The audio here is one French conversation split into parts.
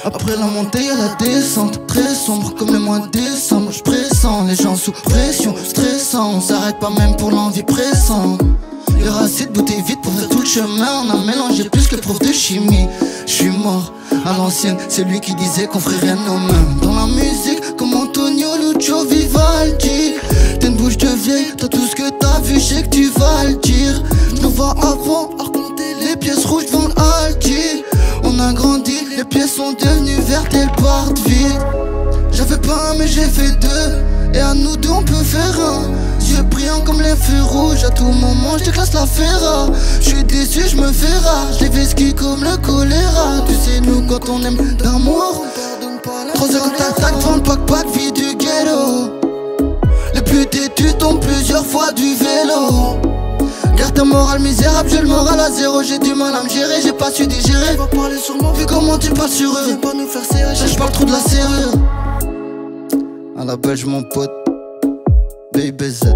Après la montée à la descente, très sombre comme le mois de décembre. Je pressens les gens sous pression, stressant. On s'arrête pas même pour l'envie pressante. Il y aura assez de bouteilles vides pour faire tout le chemin. On a mélangé plus que prof de chimie. Je suis mort à l'ancienne, c'est lui qui disait qu'on ferait rien de nos mains. Dans la musique, comme Antonio, Lucio, Vivaldi. T'as une bouche de vieille, t'as tout ce que t'as vu, je sais que tu vas le dire. Je nous vois avant à raconter les pièces rouges devant l'Aldi. On a grandi, les pièces sont devenues vertes, elles partent vite. J'avais pas un mais j'ai fait deux, et à nous deux on peut faire un. Yeux brillants comme les feux rouges, à tout moment je déclasse la ferra. J'suis déçu, j'me fais rare, j'les vesquis comme le choléra. Tu sais nous quand on aime d'amour, 3 heures tac-tac devant le pack-pack, vie du ghetto. Les plus têtus tombent plusieurs fois du vélo. Garde ta morale misérable, j'ai le moral à zéro. J'ai du mal à me gérer, j'ai pas su digérer. Va parler sur moi, vu comment tu parles sur eux. Viens pas nous faire serrer, je parle trop de la serrure. À la belge mon pote, BBZ.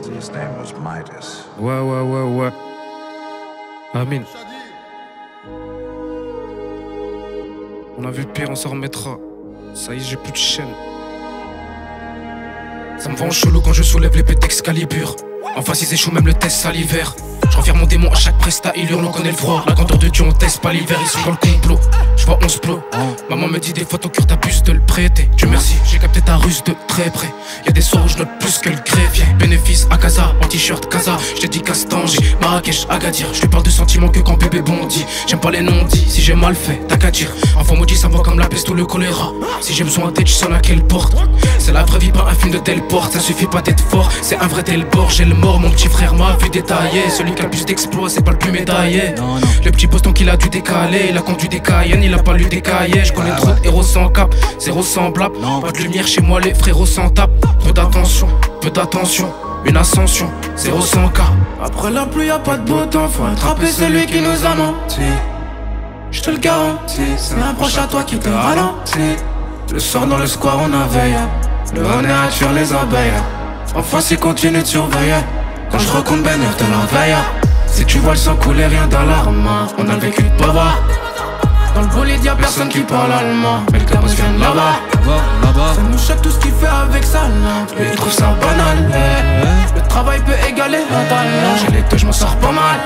His name was Midas. Ouais. Amin. On a vu pire, on s'en remettra. Ça y est, j'ai plus de chaîne. Ça me vend en chelou quand je soulève l'épée d'Excalibur. En face, ils échouent même le test salivaire. Je reviens mon démon à chaque presta, il hurle, on connaît le froid. La grandeur de Dieu, on teste pas l'hiver, ils sont dans le complot. Je vois 11 plots. Maman me dit des fois ton cœur t'abuse de le prêter. Dieu merci, j'ai capté ta ruse de très près. Y'a des soirs où je note plus que le greffier. Bénéfice à Casa, en t-shirt Casa. Je dédicace Tanger, Marrakech, Agadir. Je lui parle de sentiments que quand bébé bondit. J'aime pas les non-dits, si j'ai mal fait, t'as qu'à dire. Enfant maudit, ça me voit comme la peste ou le choléra. Si j'ai besoin d'aide, je sonne à quelle porte. C'est la vraie vie, pas un film de telle porte. Ça suffit pas d'être fort, c'est un vrai tel bord. J'ai le mort, mon petit frère m'a vu détailler. Celui qui a le plus d'exploits, c'est pas le plus médaillé. Le petit poston qu'il a dû décaler. Il a conduit des Cayennes, il a pas lu des cahiers. Je connais trop de héros sans cap, zéro semblable. Pas de lumière chez moi, les frérots s'en tapent. Trop d'attention, peu d'attention. Une ascension, 0 100 K. Après la pluie, y'a pas de beau temps. Faut attraper celui qui nous a menti. Je te le garantis, c'est un proche à toi qui te ralentit. Le soir dans le square on a veillé. Le honneur à tuer les abeilles. Enfin s'il continue de surveiller. Quand je recompte Ben te la veille. Si tu vois le sang couler, rien d'alarme. On a le vécu de bavard. Dans le bolide y'a personne qui parle allemand. Mais le cabos vient de là-bas. Ça nous choque tout ce qu'il fait avec sa langue. Lui il trouve ça banal. Le travail peut égaler un talent. J'ai les deux, je m'en sors pas mal.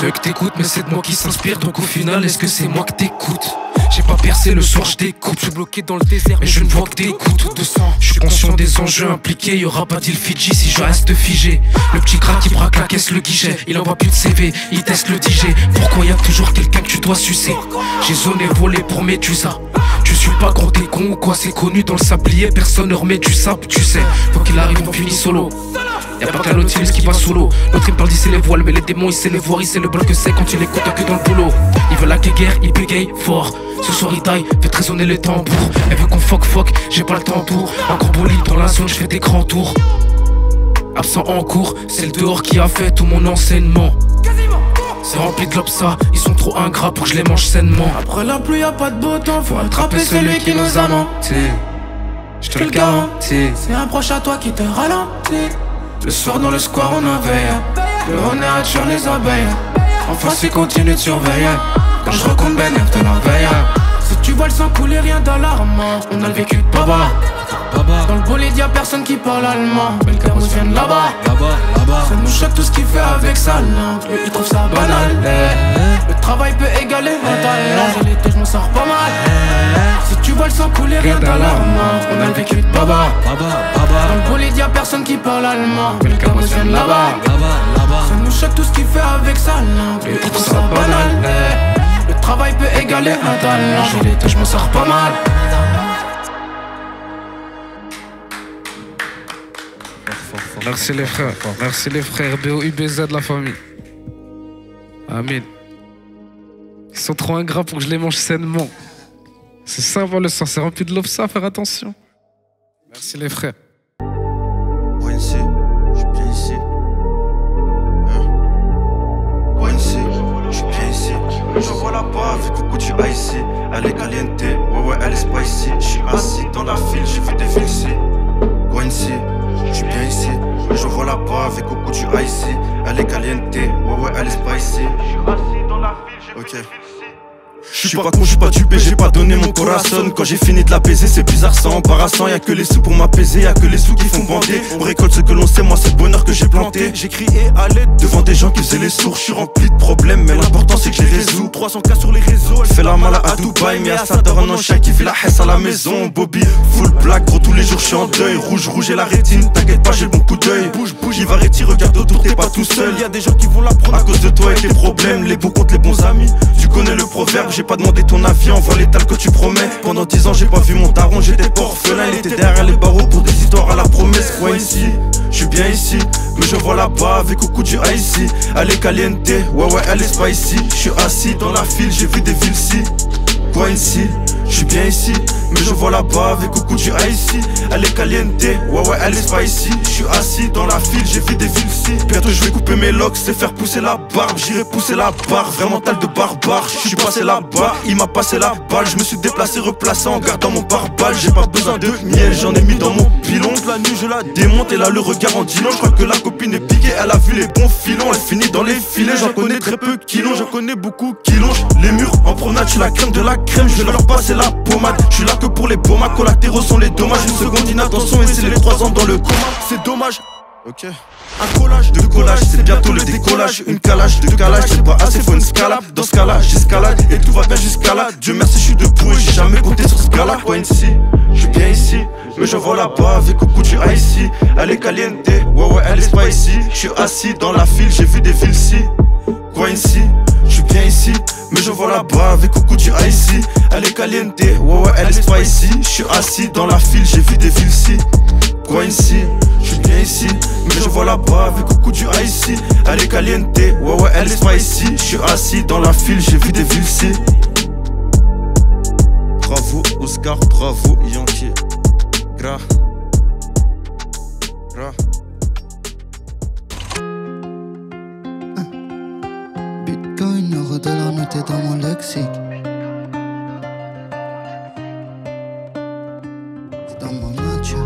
Ceux que t'écoutes, mais c'est de moi qui s'inspire. Donc au final, est-ce que c'est moi que t'écoutes? J'ai pas percé le soir, je découpe. Je suis bloqué dans le désert, mais je ne vois que des gouttes de sang. Je suis conscient des enjeux impliqués. Y'aura pas d'île Fidji si je reste figé. Le petit crack qui braque la caisse, le guichet. Il envoie plus de CV, il teste le DJ. Pourquoi y'a toujours quelqu'un que tu dois sucer? J'ai zoné volé pour Médusa. Tu suis pas gros, t'es con ou quoi? C'est connu dans le sablier, personne ne remet du sable, tu sais. Faut qu'il arrive, on finit solo. Y'a pas qu'un Nautilus qui va sous l'eau. L'autre il me parle d'hisser les voiles, mais les démons il sait les voir, il sait le blanc que c'est quand il écoute que dans le boulot. Il veut la guerre, il bégaye fort. Ce soir il taille, fait résonner les tambours. Elle veut qu'on fuck, j'ai pas le temps pour. Encore bolide dans la zone, je fais des grands tours. Absent en cours, c'est le dehors qui a fait tout mon enseignement. C'est rempli de l'obsa, ils sont trop ingrats pour que je les mange sainement. Après la pluie y'a pas de beau temps, faut attraper celui qui nous a menti. Je te le garantis, c'est un proche à toi qui te ralentit. Le soir dans le square on a veillé. Le honneur à tuer les abeilles. Enfin s'il continue de surveiller. Quand je recompte Ben te la veille. Si tu vois le sang couler, rien d'alarmant. On a le vécu de baba. Dans le bolide y'a personne qui parle allemand. Mais le cabos vient de là-bas. Ça nous choque tout ce qu'il fait avec sa langue. Lui il trouve ça banal. Le travail peut égaler un talent. J'ai l'été, je m'en sors pas mal. Si tu vois le sang couler, rien d'alarmant. On a le vécu de baba. Dans le bolide y'a personne qui parle allemand. Mais le cabos vient de là-bas. Ça nous choque tout ce qu'il fait avec sa langue. Lui il trouve ça banal. Le travail peut égaler un talent. J'ai l'été, je m'en sors pas mal. Merci les frères, BOUBZ de la famille. Amin. Ils sont trop ingrats pour que je les mange sainement. C'est ça, voir le sang, c'est rempli de l'obsa, faire attention. Merci les frères. ONC, je suis bien ici. ONC. icy. Elle est caliente, ouais elle est spicy. J'suis assis dans la file, j'ai vu des villes ici. Quincy, j'suis bien ici. Mais je vois là-bas avec au bout du icy. Elle est caliente, ouais elle est spicy. J'suis assis dans la file, j'ai vu des villes ici. J'suis pas con, j'suis pas dupé, j'ai pas donné mon corazon. Quand j'ai fini de la baiser, c'est bizarre, c'est embarrassant. Y'a que les sous pour m'apaiser, y'a que les sous qui font bander. On récolte ce que l'on sait, moi c'est le bonheur que j'ai planté. J'ai crié à l'aide devant des gens qui faisaient les sourds. J'suis rempli de problèmes, mais l'important c'est que je les résous. 300K sur les réseaux, elle fait la mala à Dubaï. Mais à Sadar, un ancien qui vit la hesse à la maison. Bobby, full black, gros tous les jours j'suis en deuil. Rouge et la rétine, t'inquiète pas, j'ai le bon coup d'œil. Bouge, il va retirer, regarde autour, t'es pas tout seul. Y'a des gens qui vont la prendre à cause de toi et tes problèmes. Les bons contre les bons amis, tu connais le proverbe. J'ai pas demandé ton avis, envoie l'étal que tu promets. Pendant 10 ans j'ai pas vu mon daron, j'étais pas orphelin. Il était derrière les barreaux pour des histoires à la promesse. Quoi ici, j'suis bien ici, mais je vois là-bas avec au coup du icy. Elle est caliente, ouais elle est spicy. J'suis assis dans la file, j'ai vu des villes ici. Quoi ici, j'suis bien ici, mais je vois là-bas avec au coup du icy. Elle est caliente, ouais elle est spicy. J'suis assis dans la file, j'ai vu des villes ici. Bientôt je vais couper mes locks, c'est faire pousser la barbe. J'irai pousser la barre, vraiment tal de barbare. J'suis passé là-bas, il m'a passé la balle. Je me suis déplacé, replacé en gardant mon pare-balles. J'ai pas besoin de miel, j'en ai mis dans mon pilon. La nuit je la démonte, elle a le regard en dinon. Je crois que la copine est piquée, elle a vu les bons filons. Elle finit dans les filets, j'en connais très peu qui longent. J'en connais beaucoup qui longent les murs en promenade. J'suis la crème de la crème, je vais leur passer la pommade. J'suis là que pour les beaux collatéraux sont les dommages. Une seconde d'inattention et c'est les 3 ans dans le coma. C'est dommage. Ok. Un collage de collage, c'est bientôt le décollage. Une calage de calage, c'est pas assez, faut une scalade. Dans ce cas-là, j'escalade et tout va bien jusqu'à là. Dieu merci, je suis debout et j'ai jamais compté sur ce gars-là. Quoi ici, je suis bien ici, mais je vois là-bas avec au coup du icy. Elle est caliente, ouais elle est spicy. Je suis assis dans la file, j'ai vu des villes ici. Quoi ici, je suis bien ici, mais je vois là-bas avec au coup du icy. Elle est caliente, ouais elle est spicy. Je suis assis dans la file, j'ai vu des villes ici. Quoi ici, je suis bien ici, mais je vois là-bas avec au coup du icy. Elle est caliente, ouais elle est spicy. Je suis assis dans la file, j'ai vu des villes ici. Bravo Oscar, bravo Yankee. Gra. Bitcoin, euro, dollar noté dans mon lexique. C'est dans mon nature.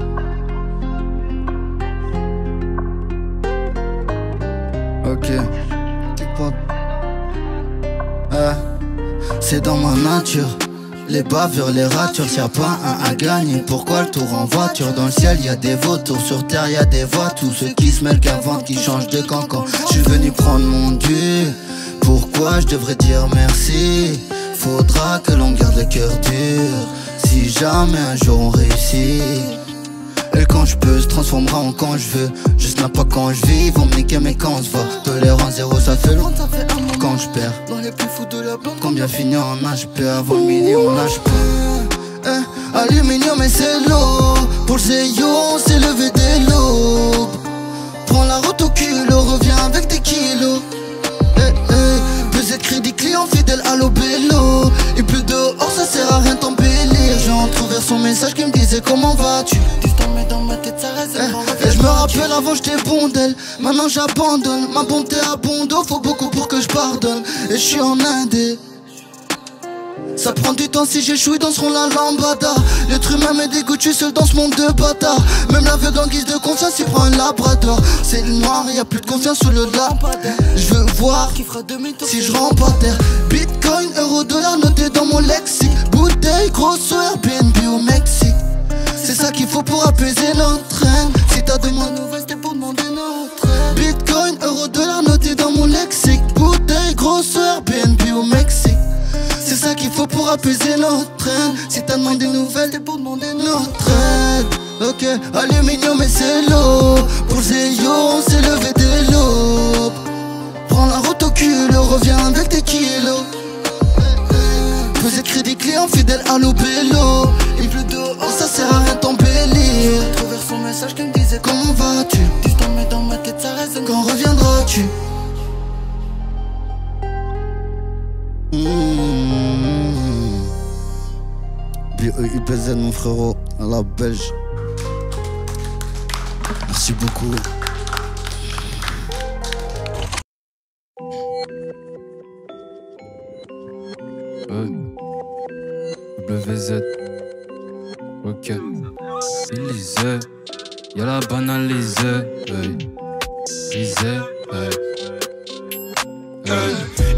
Ok, TikTok. C'est dans ma nature. Les bavures, les ratures, s'y a pas un à gagner. Pourquoi le tour en voiture? Dans le ciel y'a des vautours, sur terre y'a des voix. Tous ceux qui se mêlent qu'avant, qui changent de cancan. J'suis venu prendre mon dû. Pourquoi je devrais dire merci? Faudra que l'on garde le cœur dur. Si jamais un jour on réussit. Et quand je peux se transformera en quand je veux. Je snap pas quand je vis, ils vont me niquer mais quand on se voit. Tolérance zéro, ça fait longtemps quand je perds. Dans les plus fous de la bande. Combien finir en HP avant le million, on lâche pas. Aluminium et c'est l'eau. Pour le Zéyo, on s'est levé des lobes. Prends la route au culot, reviens avec des kilos. Pesé de crédit client fidèle à l'obélo. Il pleut dehors, ça sert à rien t'embellir. J'ai entrouvert son message qui me disait comment vas-tu. Mais dans ma tête ça reste et je me rappelle avant j'étais bon d'elle. Maintenant j'abandonne, ma bonté abonde. Faut beaucoup pour que je pardonne. Et je suis en indé. Ça prend du temps si j'échoue, dans ce rond la lambada. L'être humain me dégoûte, je suis seul dans ce monde de bâtard. Même l'aveugle en guise de confiance, il prend un labrador. C'est le noir, y'a plus de confiance sous le lampadaire. Je veux voir si je rentre par terre. Bitcoin, euro, dollar noté dans mon lexique. Bouteille, grosse Airbnb au Mexique. C'est ça qu'il faut pour apaiser notre haine. Si t'as demandé nouvelles, c'était pour demander notre aide. Bitcoin, euro, dollar noté dans mon lexique. Bouteille, grosse Airbnb au Mexique. C'est ça qu'il faut pour apaiser notre haine. Si t'as demandé des nouvelles, c'était pour demander notre aide. Ok, aluminium et c'est l'eau. Pour le Zéyo, on s'est levé des lobes. Prends la route au culot, reviens avec des kilos. Faisais crédit client fidèle à l'obélo. Il pleut dehors, ça sert à rien t'embellir. J'ai trouvé son message qui me disait comment vas-tu. Distant mais dans ma tête ça résonne. Quand reviendras-tu? BEUPZ mon frérot, à la belge. Merci beaucoup. WZ. Ok. Élysée. Y'a la banalisée. Hey. Lisée. Hey.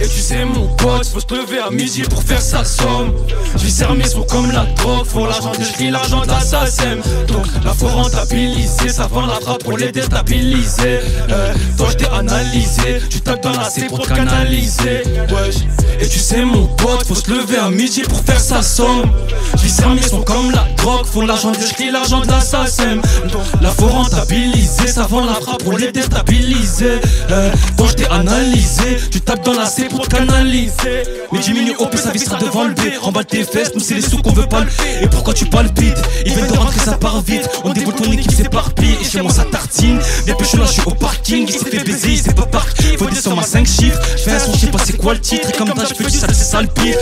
Et tu sais mon pote, faut se lever à midi pour faire sa somme. J'vis sermé sont comme la drogue, faut l'argent des ch'tis, l'argent de la SACEM. Donc la faut rentabiliser, ça vend la frappe pour les déstabiliser. Toi j't'ai analysé, tu tapes dans la C pour te canaliser. Wesh. Et tu sais mon pote, faut se lever à midi pour faire sa somme. J'vis sermé sont comme la drogue, faut l'argent des ch'tis, l'argent de la SACEM. Donc la faut rentabiliser, ça vend la frappe pour les déstabiliser. Toi j't'ai analysé, tu tapes dans la C pour te canaliser. Mais diminue au P, ça visera devant le B. Remballe tes fesses, nous c'est les sous qu'on veut palper. Et pourquoi tu palpites? Ils viennent de rentrer, ça part vite. On déboule ton équipe, s'éparpille. Et chez moi ça tartine. Bien pécho là, je suis au parking. Il s'est fait baiser, il s'est pas parqué. Faut descendre à 5 chiffres. J'fais un son, j'sais pas c'est quoi le titre. Et comme ça, j'fais du sale, c'est ça le pire.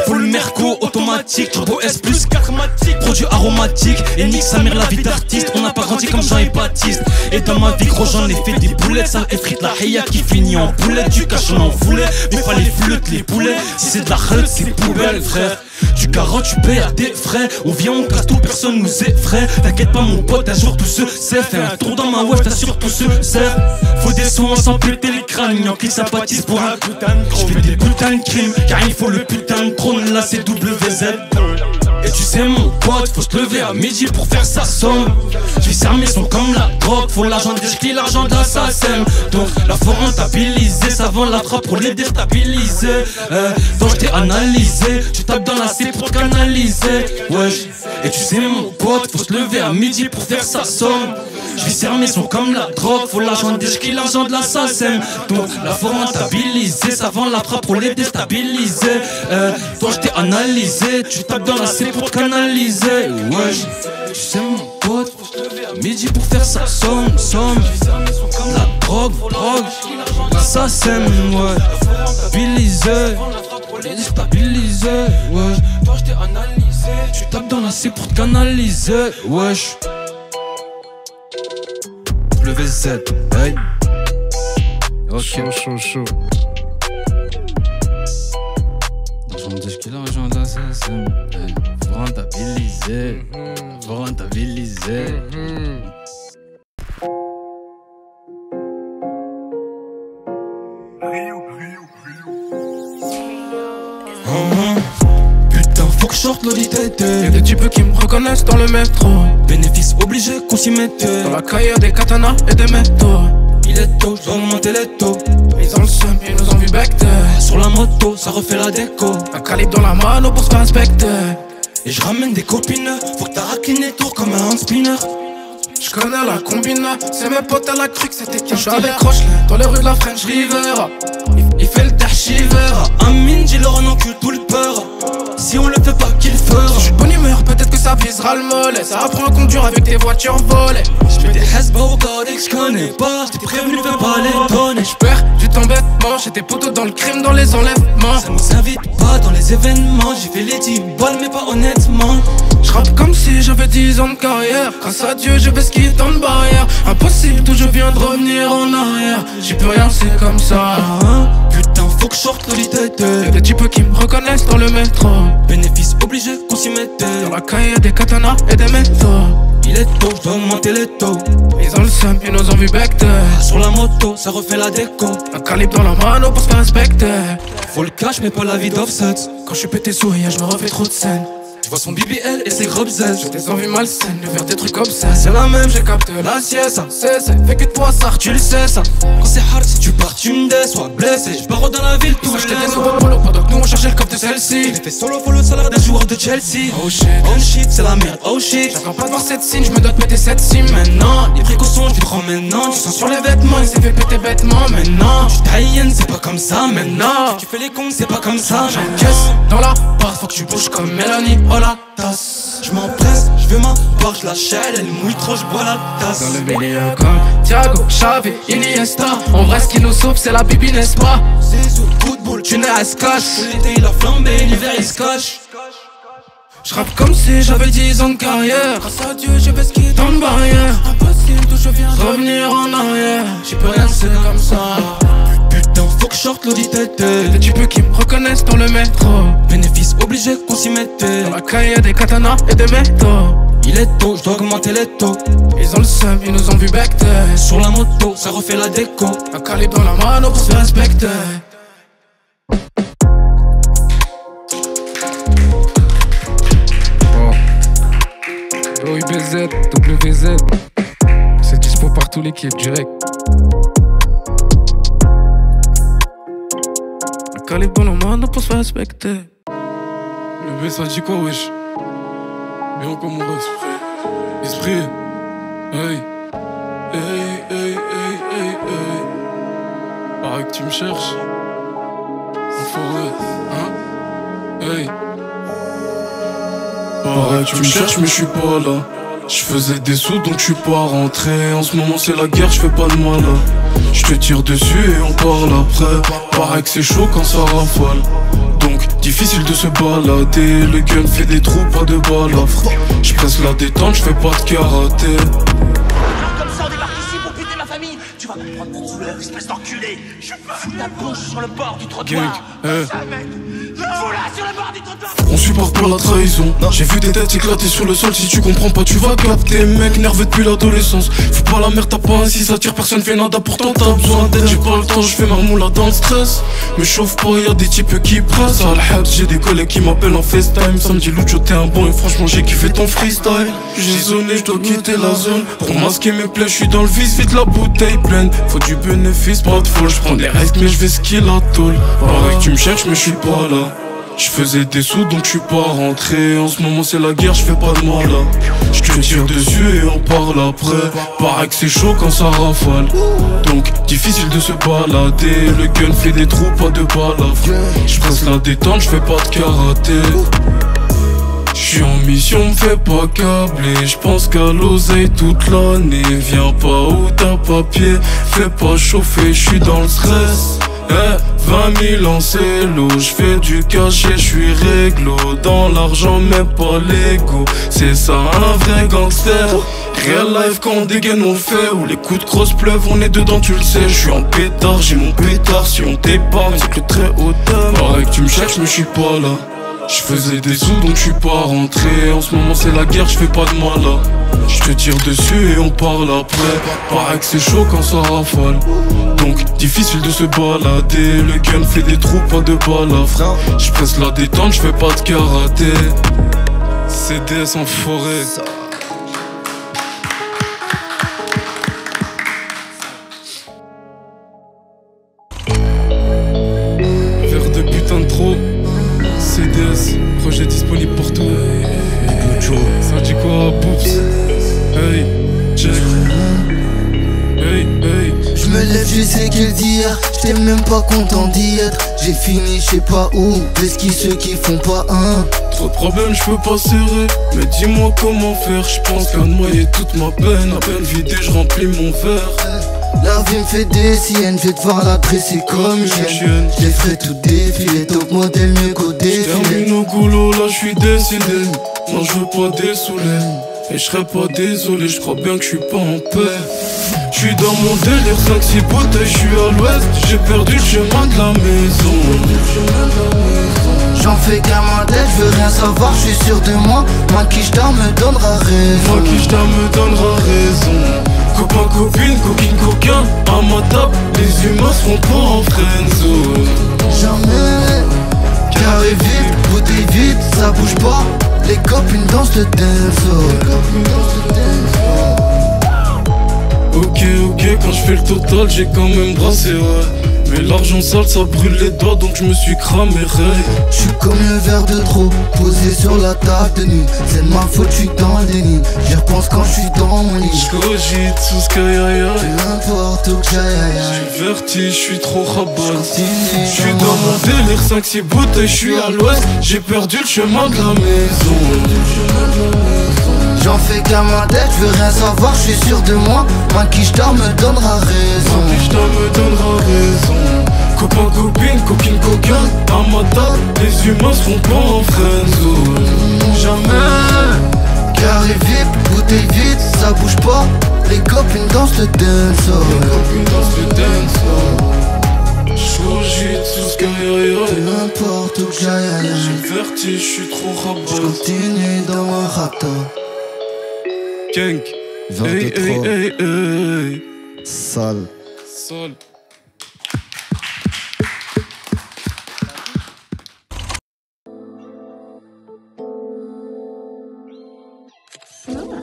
Faut le merco automatique. Turbo S plus 4 matic. Produit aromatique. Et nique sa mère la vie d'artiste. On n'a pas grandi comme Jean et Baptiste. Et dans ma vie, gros, j'en ai fait des boulettes. Ça effrite la Heya qui finit en boulette. Du cash, on en voulait. Mais fallait flûte les boulets. Si c'est de la chute, c'est poubelle, frère. Tu carottes, tu payes à tes frais. On vient, on casse tout, personne nous effraie. T'inquiète pas, mon pote, un jour tout se sait. Fais un tour dans ma wesh, t'assure tout se sert. Faut des sons sans péter les crânes. Y'en qui sympathise pour un putain de gros. J'fais des putains de crimes, car il faut le putain de trône. Là, c'est WZ. Et tu sais mon pote, faut se lever à midi pour faire sa somme. J'vis sermé sont comme la drogue, faut l'argent des ch'tis, l'argent de la SACEM. Donc la faut rentabiliser, ça vend la frappe pour les déstabiliser. Donc j't'ai analysé, tu tapes dans la C pour te canaliser. Wesh. Et tu sais mon pote, faut se lever à midi pour faire sa somme. J'vis sermé sont comme la drogue, faut l'argent des ch'tis, l'argent de la SACEM. Donc la faut rentabiliser, ça vend la frappe pour les déstabiliser. Toi j't'ai analysé, tu tapes dans la C pour te canaliser. Wesh. Tu sais mon pote, faut se lever à midi pour faire sa somme. La drogue, la SACEM, ouais. Stabiliser, déstabiliser, wesh. Toi j't'ai analysé, tu tapes dans la C pour te canaliser. Wesh. WZ, hey. Ok. Chaud. L'argent de qui l'argent de la SACEM. Hey. Faut rentabiliser. Faut rentabiliser. Putain, faut que je sorte l'auditété. Y'a des types qui me reconnaissent dans le métro. Bénéfice obligé qu'on s'y mette. Dans la caille des katanas et des métaux. Il est tôt, je dois augmenter les taux. Ils ont le seum, ils nous ont vu becter. Sur la moto, ça refait la déco. Un calibre dans la mano pour se faire inspecter. Et je ramène des copines. Faut que t'arraquines les tours comme un hand spinner. J'connais la combine, c'est mes potes à la cru que c'était qu'un. J'suis avec Rochelet, dans les rues de la French River. Il fait le dash-shiver. Amine, j'ai leur encule tout le peur. Si on le fait pas, qu'il fera. J'suis de bonne humeur, peut-être que ça visera le mollet. Ça apprend à conduire avec tes voitures volées. J'fais des Hesba au code que j'connais pas. J't'ai prévenu, fais pas les donner. J'perds du temps bêtement, j'ai des poteaux dans le crime, dans les enlèvements. Ça nous invite pas dans les événements. J'ai fait les 10 balles, mais pas honnêtement. J'rappe comme si j'avais 10 ans de carrière. Grâce à Dieu, je vais skier tant de barrières. Impossible, tout je viens de revenir en arrière. J'y peux rien, c'est comme ça. Putain, faut que je sorte l'auditété. Y'a des types qui me reconnaissent dans le métro. Bénéfice obligé qu'on s'y mette. Dans la caille des katanas et des métaux. Il est tôt, je dois augmenter les taux. Ils ont le seum, ils nous ont vu becter. Sur la moto, ça refait la déco. Un calibre dans la mano pour se faire respecter. Faut le cash mais pas la vie d'offset. Quand je suis pété sourire, je me refais trop de scènes. Vois son BBL et ses gros zèles. J'ai des envies malsaines de faire des trucs obscènes. C'est la même, j'ai capté la sieste. C'est fait que de poissard, tu le sais ça. Quand c'est hard, si tu pars, tu me déçois. Blessé, j'pars dans la ville, tout acheter des nouveaux polos pendant que nous on cherchait le coffre de celle-ci. J'ai fait solo pour le salaire d'un joueur de Chelsea. Oh shit, c'est la merde, oh shit. J'attends pas de voir cette signe, j'me dois te péter cette sim maintenant. Les précautions, j'vais trop maintenant. Tu sens sur les vêtements, il s'est fait péter bêtement maintenant. Tu taïennes, c'est pas comme ça maintenant. Tu fais les cons, c'est pas comme ça. J'encaisse dans la barre, faut que tu bouges comme Mélanie. La tasse, je m'empresse, je veux ma part, je lâche elle mouille trop, je bois la tasse. Dans le milieu comme Thiago, Xavi, Iniesta. En vrai ce qui nous sauve c'est la bibi n'est-ce pas? C'est sous coup de boule, tu n'es à se cache. Pour l'été il a flambé, l'hiver il se cache. J'rappe comme si j'avais 10 ans de carrière. Grâce à Dieu je vais skier tant de barrières. Impossible d'où je viens revenir en arrière. J'y peux rien c'est comme ça. Putain faut que je sorte l'auditété. Des types qui me reconnaissent dans le métro. Bénéfice obligé obligé qu'on s'y mettait. Dans la caille y'a des katanas et des métaux. Il est tôt, je dois augmenter les taux. Ils ont le seum, ils nous ont vu becter. Sur la moto, ça refait la déco. Un calibre dans la mano pour se faire respecter. OIBZ, WZ. C'est dispo partout l'équipe direct. Un calibre dans la mano pour se faire respecter. Le B ça dit quoi wesh? Bien comme mon ref. Esprit. Hey. Hey, hey, hey, hey, hey. Pareil que tu me cherches. Enfoiré, hein? Hey. Pareil que tu me cherches mais je suis pas là. Je faisais des sous donc je suis pas rentré. En ce moment c'est la guerre, je fais pas de mal. Je te tire dessus et on parle après. Pareil que c'est chaud quand ça rafale. Donc difficile de se balader. Le gun fait des trous, pas de balles. Je presse la détente, je fais pas de karaté. Comme ça on débarque ici pour buter ma famille. Tu vas comprendre mon douleur, espèce d'enculé. Je fous ta bouche sur le bord du trottoir. Fous-la sur le bord du trottoir. On supporte pas la trahison. J'ai vu des têtes éclater sur le sol. Si tu comprends pas tu vas capter. Mec nerveux depuis l'adolescence. Fous pas la merde, t'as pas un si ça tire, personne fait nada. Pourtant t'as besoin d'aide. J'ai pas le temps, je fais ma moula dans le stress. Me chauffe pas, y'a des types qui pressent. Al-Habs, j'ai des collègues qui m'appellent en FaceTime. Ça me dit Lucho t'es un bon et franchement j'ai kiffé ton freestyle. J'ai zoné, je dois quitter la zone. Pour masquer mes plaies, je suis dans le vice, vite la bouteille pleine. Faut du bénéfice, pas de folle. Je prends des risques mais je vais skier la tôle. Pareil que tu me cherches mais je suis pas là. Je faisais des sous donc je suis pas rentré. En ce moment c'est la guerre, je fais pas de mal. Je te tire dessus et on parle après. Pareil que c'est chaud quand ça rafale. Donc difficile de se balader. Le gun fait des trous, pas de balles. Je presse la détente, je fais pas de karaté. J'suis en mission, me fais pas câbler. J'pense qu'à l'oseille toute l'année. Viens pas où t'as papier. Fais pas chauffer, j'suis dans le stress. 20 000 en cello, j'fais du cachet, j'suis réglo. Dans l'argent, mais pas l'ego. C'est ça un vrai gangster. Real life quand on dégaine on le fait. Où les coups de crosse pleuvent, on est dedans tu le sais. J'suis en pétard, j'ai mon pétard. Si on t'épargne, c'est que le très haut thème. Pareil que tu me cherches, mais j'suis pas là. J'faisais des sous donc j'suis pas rentré. En ce moment c'est la guerre, j'fais pas de mal. J'te tire dessus et on parle après. Pareil que c'est chaud quand ça rafale. Donc difficile de se balader. Le gun fait des trous, pas de balles. J'presse la détente, j'fais pas de karaté. CDS en forêt. Vers de putain de trop. CDS, projet disponible pour tout. Ça dit quoi, Boops? Hey, check. Hey, hey. J'me lève, je sais quel dire. J'étais même pas content d'y être. J'ai fini, je sais pas où. Pesquis ceux qui font pas un. Trop de problèmes, je peux pas serrer. Mais dis-moi comment faire. J'pense qu'à noyer toute ma peine. À peine vidé, je remplis mon verre. La vie me fait des siennes, je vais devoir la dresser comme une chienne. Je les ferai tout défiler, top modèle mieux qu'au défilé. Termine au goulot, là je suis décidé. Non je veux pas dessouler. Et je serais pas désolé, je crois bien que je suis pas en paix. Je suis dans mon délire, 5-6 bouteilles, je suis à l'ouest. J'ai perdu le chemin de la maison. J'en fais qu'à ma tête, je veux rien savoir, je suis sûr de moi. Ma quicheta me donnera raison. Ma quicheta me donnera raison. Copain, copine, coquine, coquin. À ma table, les humains seront pas en friendzone. Jamais. Carré vide, bouteille vide, ça bouge pas. Les copines dansent le dancehall. Ok, quand je fais le total, j'ai quand même brassé, ouais. Mais l'argent sale, ça brûle les doigts, donc je me suis cramé, ray. J'suis comme le verre de trop, posé sur la table de nuit. C'est de ma faute, j'suis dans le déni. J'y repense quand j'suis dans mon lit. J'cogite sous ce qu'aïe. Peu importe où que j'aille. J'suis vertige, j'suis trop rabat. J'suis dans mon délire, 5-6 bouteilles, j'suis à l'ouest. J'ai perdu le chemin de la maison. J'en fais qu'à ma tête, je veux rien savoir, je suis sûr de moi. Ma quicheta me donnera raison. Ma quicheta me donnera raison. Copain, copine, coquine, coquin. À ma table, les humains seront pas en friendzone. Jamais. Carré vide, bouteille vide, ça bouge pas. Les copines dansent le dancehall. Les copines dansent le dancehall. J'cogite sous ce qu'aïe. Peu importe partout que j'aille. J'ai le vertige, je suis trop Je rabat. continue dans mon raptor. Gang. Genre Hey, de hey, trop. hey, hey. Sale. Sol.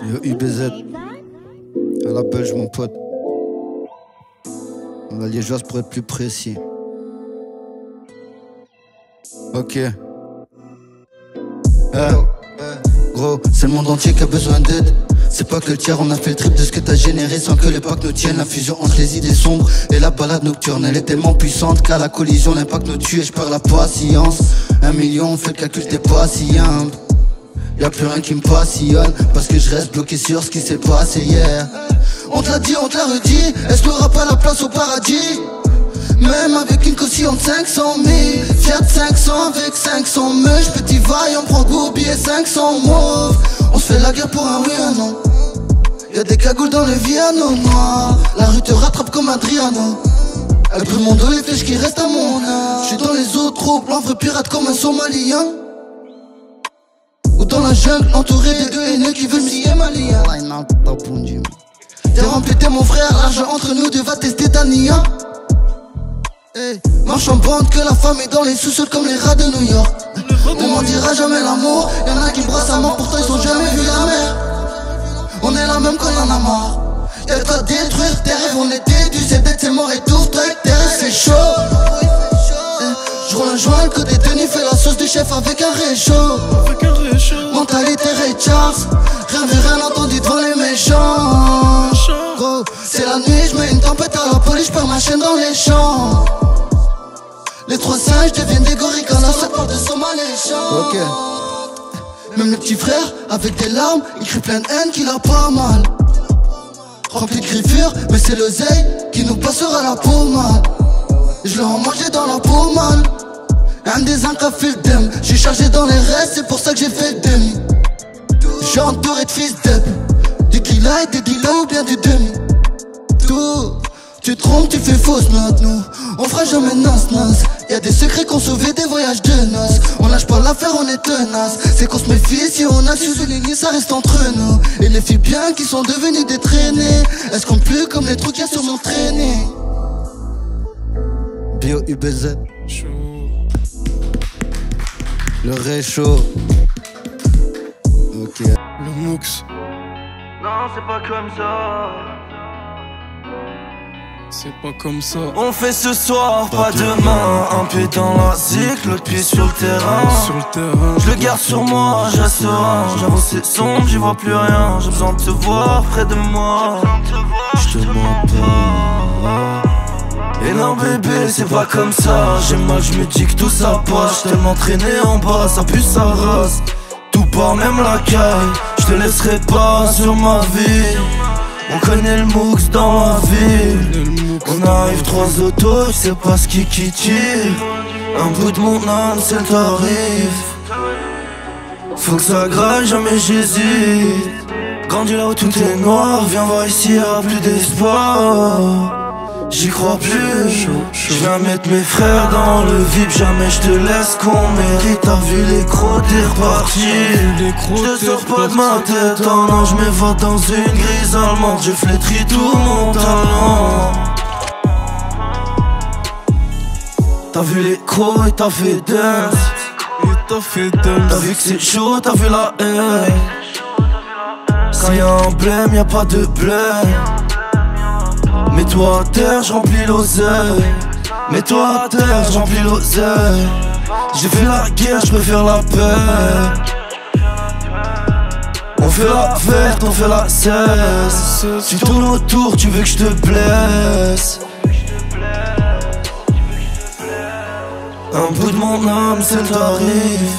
Yo UBZ. À la Belge mon pote. La liégeoise pour être plus précis. Ok. Gros, c'est le monde entier qui a besoin d'aide. C'est pas que le tiers, on a fait le trip de ce que t'as généré sans que les packs nous tiennent. La fusion entre les idées sombres et la balade nocturne, elle est tellement puissante qu'à la collision l'impact nous tue et je perds la patience. 1 million, on fait le calcul, t'es pas si humble. Y'a plus rien qui me passionne parce que je reste bloqué sur ce qui s'est passé hier. On te l'a dit, on te l'a redit, est-ce qu'il y aura pas la place au paradis? Même avec une caution de 500 000, fier de 500 avec 500 meufs, petit vaille, on prend goût, billet 500 mauves. On se fait la guerre pour un oui, un non. Y'a des cagoules dans le Viano noir. La rue te rattrape comme Adriano. Elle brûle mon dos, les flèches qui restent à mon âge. J'suis dans les eaux trop blancs, vrai pirate comme un Somalien. Ou dans la jungle, entouré des deux haineux qui veulent me scier malien. T'es rempli, t'es mon frère, l'argent entre nous deux va tester ta nia. Hey, marche en bande que la femme est dans les sous-sols comme les rats de New York. On m'en dira jamais l'amour, y'en a qui brassent à mort, pourtant ils ont jamais vu la mer. On est là même quand y'en a marre. Y'a de quoi détruire tes rêves, on est déduits, c'est bête, c'est mort, étouffe-toi avec tes rêves, c'est chaud. J'roule un joint, le côté Denis fait la sauce du chef avec un réchaud. Mentalité Ray Charles, rien vu, rien entendu devant les méchants. Gros, c'est la nuit, j'mets une tempête à la police, j'perds ma chaîne dans les champs. Les trois singes deviennent des gorilles quand la seule porte de son maléchant. Ok. Même le petit frère, avec des larmes, il crie plein de haine qu'il a pas mal. Rempli de griffures, mais c'est l'oseille qui nous passera la peau mal. Je l'ai en mangé dans la peau mal. Un des uns qui a fait le dem. J'suis chargé dans les restes, c'est pour ça que j'ai fait le demi. J'suis entouré de fils d'ep. Du kila et des dealers ou bien du demi. Tout, tu te trompes, tu fais fausse note, nous on fera jamais nas-nas. Y'a des secrets qu'on sauvait des voyages de noces. On lâche pas l'affaire, on est tenace. C'est qu'on se méfie, si on a su se ligner, ça reste entre nous. Et les filles bien qui sont devenues des traînées, elles se comptent plus comme les trous qu'il y a sur mon traîné. Bio UBZ, le réchaud. Ok. Le Mooks. Non, c'est pas comme ça. C'est pas comme ça. On fait ce soir, pas demain. Un pied dans la zik, l'autre pied sur le terrain. Sur le terrain. Je le garde sur moi, je reste serein. J'avoue c'est sombre, j'y vois plus rien. J'ai besoin de te voir près de moi. Je te mens pas. Et non bébé, c'est pas comme ça. J'ai mal, je me dis que tout ça passe. J'suis tellement traîné en bas, ça pue sa race. Tout part, même la caille. Je te laisserai pas sur ma vie. On connaît le Mooks dans la ville. On arrive 3 autos, je sais pas ce qui tire. Un bout de mon âme, c'est le tarif. Faut que ça graille, jamais j'hésite. Grandi là où tout est noir, viens voir ici, y'a plus d'espoir. J'y crois plus, je viens mettre mes frères dans le vide. Jamais je te laisse qu'on mérite. T'as vu les crocs, t'es reparti. Je te sors pas de ma tête, oh non, je m'évade dans une grise allemande. Je flétris tout mon talent. T'as vu les crocs et t'as fait dance. T'as vu que c'est chaud, t'as vu la haine. Quand y'a un blême, y'a pas de blême. Mets-toi à terre, j'remplis l'oseille. Mets-toi à terre, j'remplis l'oseille. J'ai fait la guerre, j'préfère la paix. On fait la verte, on fait la cesse. Tu tournes autour, tu veux que j'te blesse. Un bout de mon âme, c'est le tarif.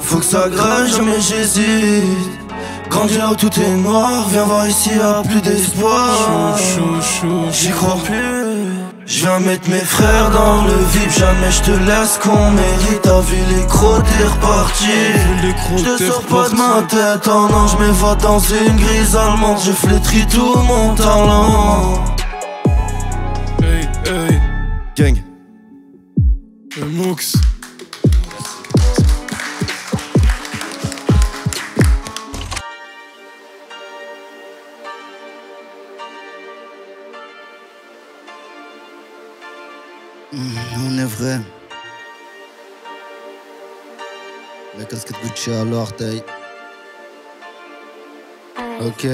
Faut que ça graille, jamais j'hésite. Grandi là où tout est noir, viens voir ici, y'a plus d'espoir. J'y crois plus. Je viens mettre mes frères dans le vide, jamais je te laisse qu'on mérite. T'as vu les crocs, t'es reparti. Je te sors pas de ma tête, oh non, je m'évade dans une grise allemande. Je flétris tout mon talent. Hey, hey. Gang. Le Mooks. On est vrai. La casquette Gucci à l'orteil. Ok.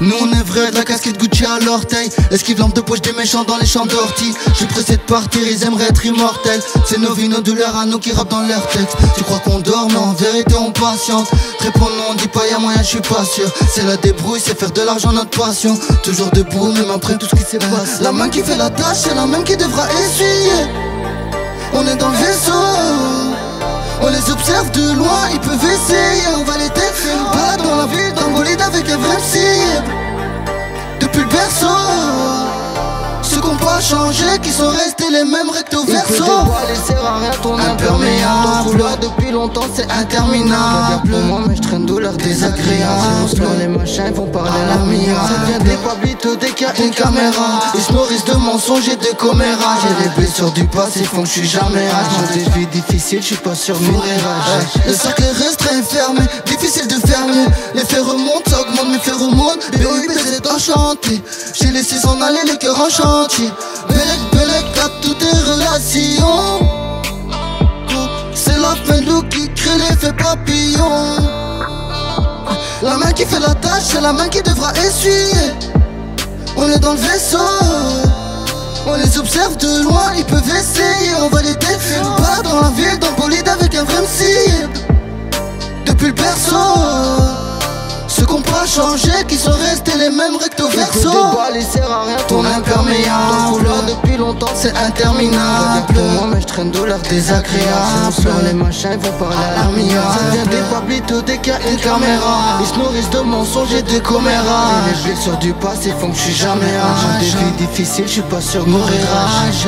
Nous on est vrai, de la casquette Gucci à l'orteil. Esquive lampe de poche des méchants dans les champs d'ortie. Je suis pressé de partir, ils aimeraient être immortels. C'est nos vies, nos douleurs à nous qui rappent dans leur texte. Tu crois qu'on dort, mais en vérité on patiente. Réponds non, on dit pas y'a moyen, je suis pas sûr. C'est la débrouille, c'est faire de l'argent notre passion. Toujours debout, même après tout ce qui s'est passé. La main qui fait la tâche, c'est la même qui devra essuyer. On est dans le vaisseau. On les observe de loin, ils peuvent essayer. On va les tester, pas dans la ville, dans le bolide avec un vrai cible. Depuis le berceau, ceux qui n'ont pas changé, qui sont restés les mêmes recto verso. Les sert à rien, ton imperméable. Ton couloir depuis longtemps, c'est interminable. Pour moi, mais je traîne douleur désagréable. Les machins, ils vont parler à l'amiable. Ça devient des pablitos dès qu'il y a une caméra. Ils se nourrissent de mensonges et de commérages. J'ai les blessures du passé font que je suis jamais rage. J'ai des vies difficiles, je suis pas sûr mourir. Le cercle est restreint et fermé, difficile de faire mieux. Les faits remontent, ça augmente mes phéromones. BOIB c'est enchanté. J'ai laissé s'en aller les cœurs en chantier. Belek, à toutes tes relations. C'est la fin de l'eau qui crée l'effet papillon. La main qui fait la tâche, c'est la main qui devra essuyer. On est dans le vaisseau. On les observe de loin, ils peuvent essayer. On va les tester, pas dans la ville, dans le bolide avec un vrai cible. Depuis le berceau, ceux qui n'ont pas changé, qui sont restés les mêmes recto verso. Il sert à rien, ton imperméable. Ton couloir depuis longtemps, c'est interminable. Pour moi, mais je traîne douleur désagréable. Les machins, ils vont parler à l'amiable. Ça devient des pablitos dès qu'il y a une caméra. Ils se nourrissent de mensonges et de commérages. Les blessures du passé font que je suis jamais rage. Des vies difficiles, je suis pas sûr de mourir rage.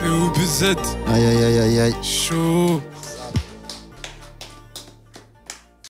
POBZ. Aïe aïe aïe aïe aïe. Chaud.